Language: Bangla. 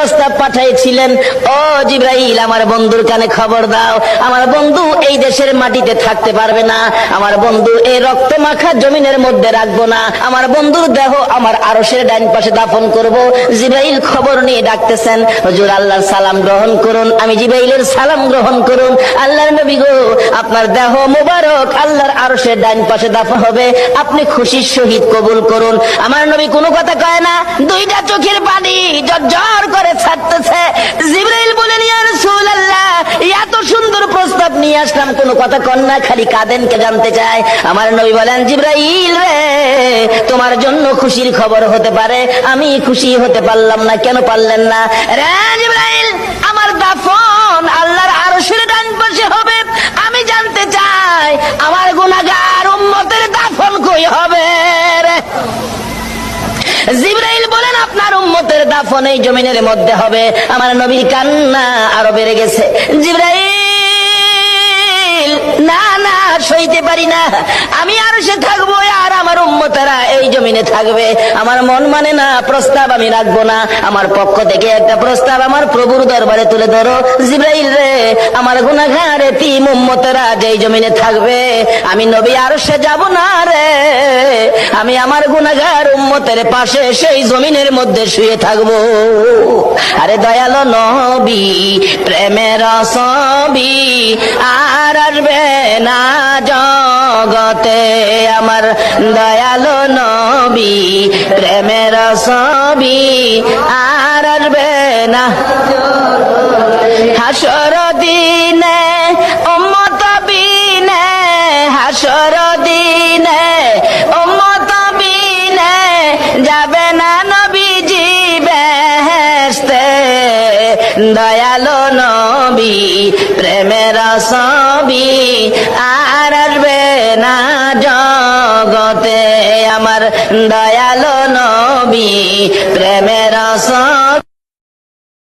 প্রস্তাব পাঠাইছিলেন, ও জিবরাইল আমার বন্ধুর কানে খবর দাও, আমার বন্ধু এই দেশের মাটিতে থাকতে পারবে না, আমার বন্ধু এই রক্ত মাখা জমিনের মধ্যে রাখবো না, আমার বন্ধুর দেহ আমার আরশের ডাইন পাশে দাফন করব। জিবরাইল খবর নিয়ে ডাকতেছেন, হুজুর আল্লাহর সালাম গ্রহণ করুন। আমি জিবরাইলের সালাম গ্রহণ করুন। আল্লাহর নবী গো, আপনার দেহ মুবারক আল্লাহর আরশের ডাইন পাশে দাফন হবে, আপনি খুশির সহিত কবুল করুন। আমার নবী কোনো কথা কয় না, দুইটা চোখের পানি ঝরঝর করে ছাড়তেছে। জিবরাইল বলেন, ইয়া রাসূলুল্লাহ, এত সুন্দর প্রস্তাব নিয়ে আসলাম, কোনো কথা কন না, খালি কাঁদেন কে জানতে চায়। আমার নবী বলেন, জিবরাইল রে, তোমার জন্য খুশির খবর হতে পারে, আমি খুশি হতে পারলাম না। কেন পারলেন না? রে জিবরাইল, আমার দাফন আল্লাহর আরশের ডান পাশে হবে, আমি জানতে চাই আমার গুনাহগার উম্মতের দাফন কই হবে রে? জিবরাইল বলেন, আপনার উম্মতের দাফন এই জমিনের মধ্যে হবে। আমার নবীর কান্না আরো বেড়ে গেছে। জিবরাইল, না না, সইতে পারি না, আমি আরশে থাকবো আর আমার উম্মতেরা এই জমিনে থাকবে। আমার মন মানে না, প্রস্তাব আমি রাখবো না। আমার পক্ষ থেকে একটা প্রস্তাব আমার প্রভুর দরবারে তুলে ধরো। জিবরাইল রে, আমার গুনাহগার এতিম উম্মতেরা যেই জমিনে থাকবে, আমি নবী আরশে যাব না রে, আমি আমার গুনাহগার উম্মতের পাশে সেই জমিনের মধ্যে শুয়ে থাকবো। আরে দয়ালো নবী, প্রেমের ছবি আর আসবে না জগতে, আমার দয়ালো নবী, প্রেমের ছবি আর আসবে না। হাসর দিনে উম্মত বিনে, হাসর দিনে উম্মত বিনে যাবে না নবীজি বেহেশতে। দয়ালো নবী, প্রেমের ছবি আর আসবে না জগতে, আমার দয়ালো নবী, প্রেমের ছবি